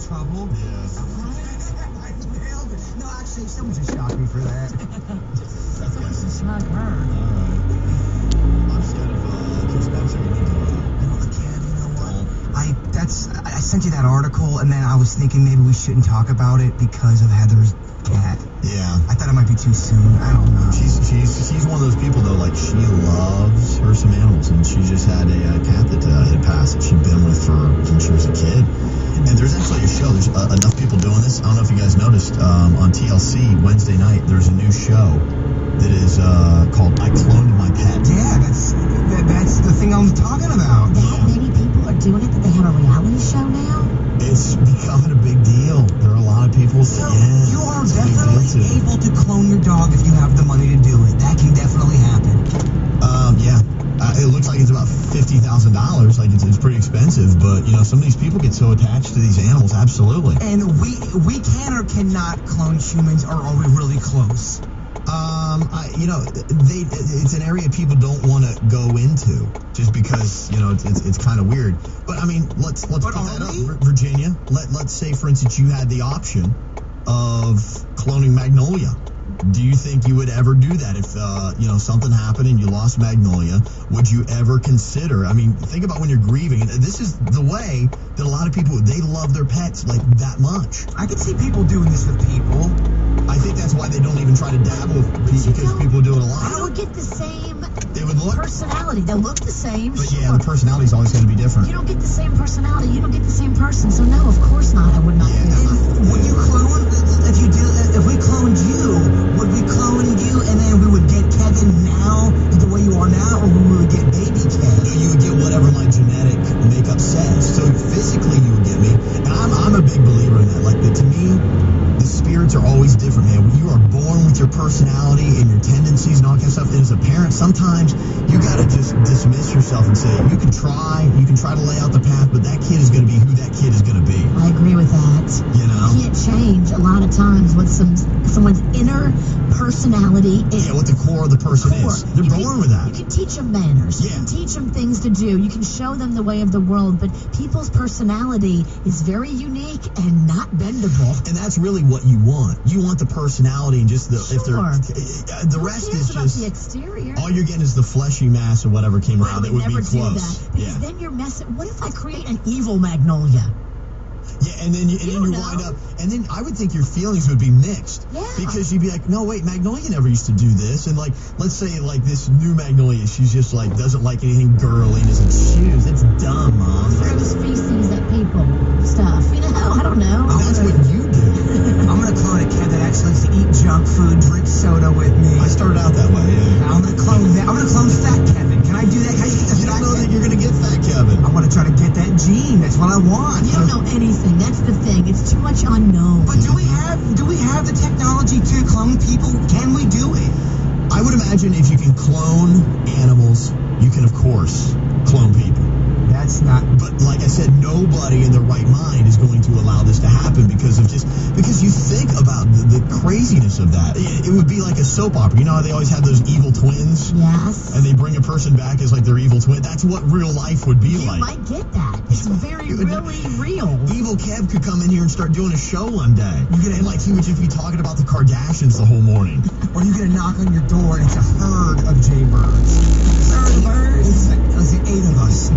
trouble. Yeah. I nailed it. No, actually, someone just shocked me for that. Someone should shock her. I'm just kind of expensive. I sent you that article, and then I was thinking maybe we shouldn't talk about it because of Heather's cat. Yeah. I thought it might be too soon. I don't know. She's one of those people, though, like, she loves her some animals, and she just had a cat that had passed that she'd been with when she was a kid. And there's actually a show. There's enough people doing this. I don't know if you guys noticed, on TLC Wednesday night, there's a new show that is called I Cloned My Pet. Yeah, that's the thing I'm talking about. That many people are doing it, that they have a reality show now? It's becoming a big deal. There are a lot of people. So you are definitely able to clone your dog if you have the money to do it. That can definitely happen. Yeah. It looks like it's about $50,000. Like it's pretty expensive, but some of these people get so attached to these animals. Absolutely. And we can or cannot clone humans, or are we really close? It's an area people don't want to go into just because it's kind of weird. But I mean, let's put that up, Virginia. Let's say, for instance, you had the option of cloning Magnolia. Do you think you would ever do that if something happened and you lost Magnolia? Would you ever consider? I mean, think about when you're grieving. And this is the way that a lot of people, they love their pets like that much. I can see people doing this with people. I think that's why they don't even try to dabble with people, because people do it a lot. They would get the same personality. They'll look the same. But yeah, the personality's always going to be different. You don't get the same personality. You don't get the same person. So no, of course not. I would not do that. When you clone, if we cloned you, would we clone you and then we would get Kevin now the way you are now, or we would get baby Kevin? You would get whatever my genetic makeup says. So physically you would get me. And I'm a big believer in that. Like, to me, the spirits are always different, man. You are born with your personality and your tendencies and all that kind of stuff. And as a parent, sometimes you got to just dismiss yourself and say, you can try to lay out the path, but that kid is going to be who that kid is going to be. I agree with that. You can't change a lot of times what someone's inner personality is. Yeah, what the core of the person is. They're born with that. You can teach them manners. You can teach them things to do. You can show them the way of the world. But people's personality is very unique and not bendable. And that's really what you want. You want the personality and just the the rest is about just the exterior. All you're getting is the fleshy mass or whatever came around. That would be close. Because then you're messing. What if I create an evil Magnolia? Yeah, and then you wind up, and then I would think your feelings would be mixed. Yeah. Because you'd be like, no, wait, Magnolia never used to do this. And, like, let's say, like, this new Magnolia, she's just, like, doesn't like anything girly, doesn't shoes. It's dumb, Mom. Throws feces at people, stuff. I don't know. That's what you do. I'm going to clone a cat that actually likes to eat junk food, drink soda with me. I started out that way, yeah. I'm going to clone that. I'm going to clone Fat Kevin. Can I do that? Can I get the You don't know that you're going to get Fat Kevin. I want to try to get that gene. That's what I want. You don't know anything. That's the thing. It's too much unknown. But do we have the technology to clone people? Can we do it? I would imagine if you can clone animals, you can, of course, clone people. That's not... But like I said, nobody in their right mind is going to allow this to happen because you think about the craziness of that. It would be like a soap opera. You know how they always have those evil twins? Yes. And they bring a person back as like their evil twin. That's what real life would be like. You might get that. It's really real. Evil Kev could come in here and start doing a show one day. And like he would just be talking about the Kardashians the whole morning. Or you get a knock on your door and it's a herd of jaybirds. Herd of birds? There's 8 of us.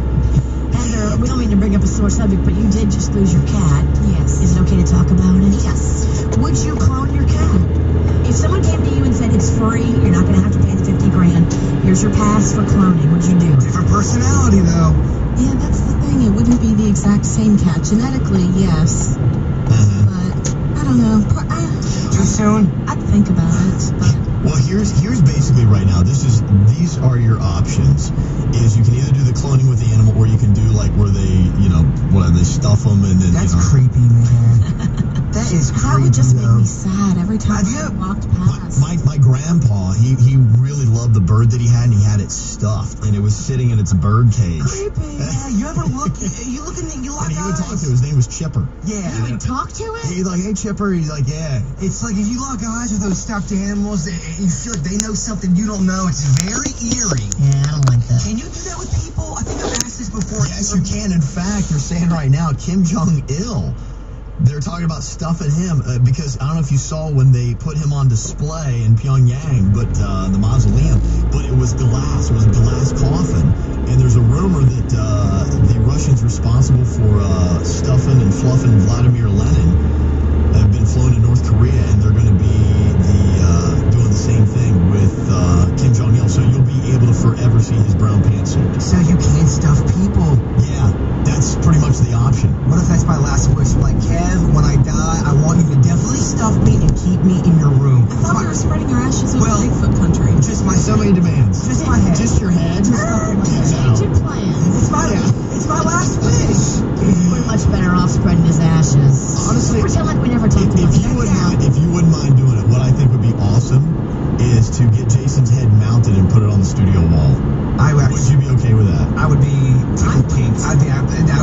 Heather, we don't mean to bring up a sore subject, but you did just lose your cat. Yes. Is it okay to talk about it? Yes. Would you clone your cat? If someone came to you and said it's free, you're not going to have to pay the $50,000, here's your pass for cloning, would you do it? Different personality, though. Yeah, that's the thing. It wouldn't be the exact same cat. Genetically, yes. But, I don't know. Too soon? I'd think about it, but... Well, here's basically right now. These are your options. Is you can either do the cloning with the animal, or you can do like where they stuff them and then. That's creepy, man. That is creepy. That would just make me sad every time I walked past. My grandpa, he really loved the bird that he had, and he had it stuffed, and it was sitting in its bird cage. Creepy. Yeah, you ever look? You look and you lock and he would talk eyes. to. His name was Chipper. Yeah. You would talk to it? He's like, hey Chipper. He's like, yeah. It's like if you lock eyes with those stuffed animals, you feel like they know something you don't know. It's very eerie. Yeah, I don't like that. Can you do that with people? I think I've asked this before. Yes, you can. In fact, they're saying right now, Kim Jong-il They're talking about stuffing him because I don't know if you saw when they put him on display in Pyongyang, but the mausoleum, but it was glass. It was a glass coffin. And there's a rumor that the Russians responsible for stuffing and fluffing Vladimir Lenin have been flown to North Korea, and they're going to be doing the same thing with Kim Jong-il. So you'll be able to forever see his brown pantsuit. So you can't stuff people? Yeah, that's pretty much the option. What if that's my last wish? Like, Kev, when I die, I want you to definitely stuff me and keep me in your room. I thought we were spreading your ashes over Well, Bigfoot country. Just my So many demands. Just my head. Just your head? Just stuff in my head. Change your plans. It's my last wish. We're much better off spreading his ashes. Honestly, Pretend like we never talked about if you wouldn't mind doing it, what I think would be awesome is to get Jason's head mounted and put it on the studio wall. Would you be okay with that? I would be tickle pink. I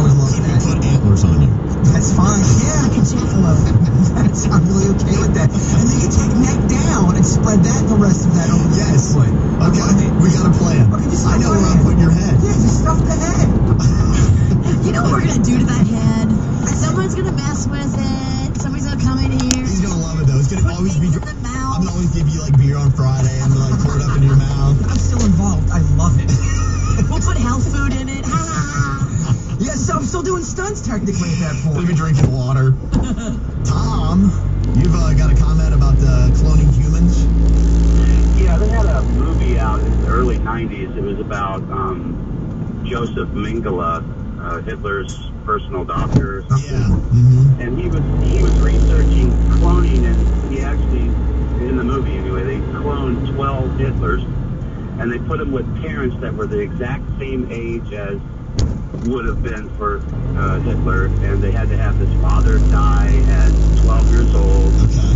would love Could we that. put antlers on you? That's fine. Yeah. Like a jackalope. I'm really okay with that. And then you take neck down and spread that the rest of that over the Yes. foot. Okay, we got a plan. Okay, just I know stuff where my I'm head. putting your head. Yeah, just stuff the head. You know what we're going to do to that head? Someone's going to mess with it. Somebody's going to come in here. He's gonna love it though. It's gonna Put always be. things in the mouth. I'm gonna always give you like beer on Friday. I'm gonna like pour it up into your mouth. I'm still involved. I love it. We'll put health food in it. Yeah, so I'm still doing stunts technically at that We'll point. be drinking water. Tom, you've got a comment about cloning humans? Yeah, they had a movie out in the early 90s. It was about Joseph Mengele, Hitler's personal doctor or something. Yeah. Mm-hmm. And he was researching cloning, and he actually, in the movie anyway, they cloned 12 Hitlers, and they put them with parents that were the exact same age as would have been for Hitler, and they had to have his father die at 12 years old. Okay.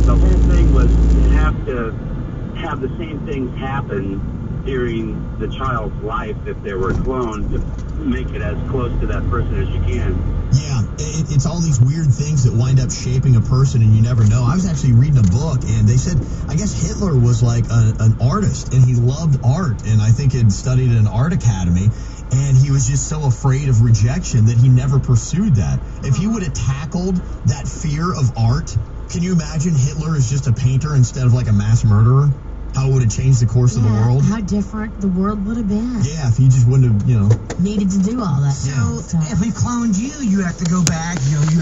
The whole thing was to have the same things happen during the child's life if they were cloned, to make it as close to that person as you can. Yeah, it's all these weird things that wind up shaping a person, and you never know. I was actually reading a book, and they said, I guess Hitler was like an artist, and he loved art, and I think had studied at an art academy, and he was just so afraid of rejection that he never pursued that. If he would have tackled that fear of art, can you imagine Hitler as just a painter instead of like a mass murderer? How it would have changed the course of the world? How different the world would have been. Yeah, if he just wouldn't have, Needed to do all that. So if we cloned you, you have to go back. You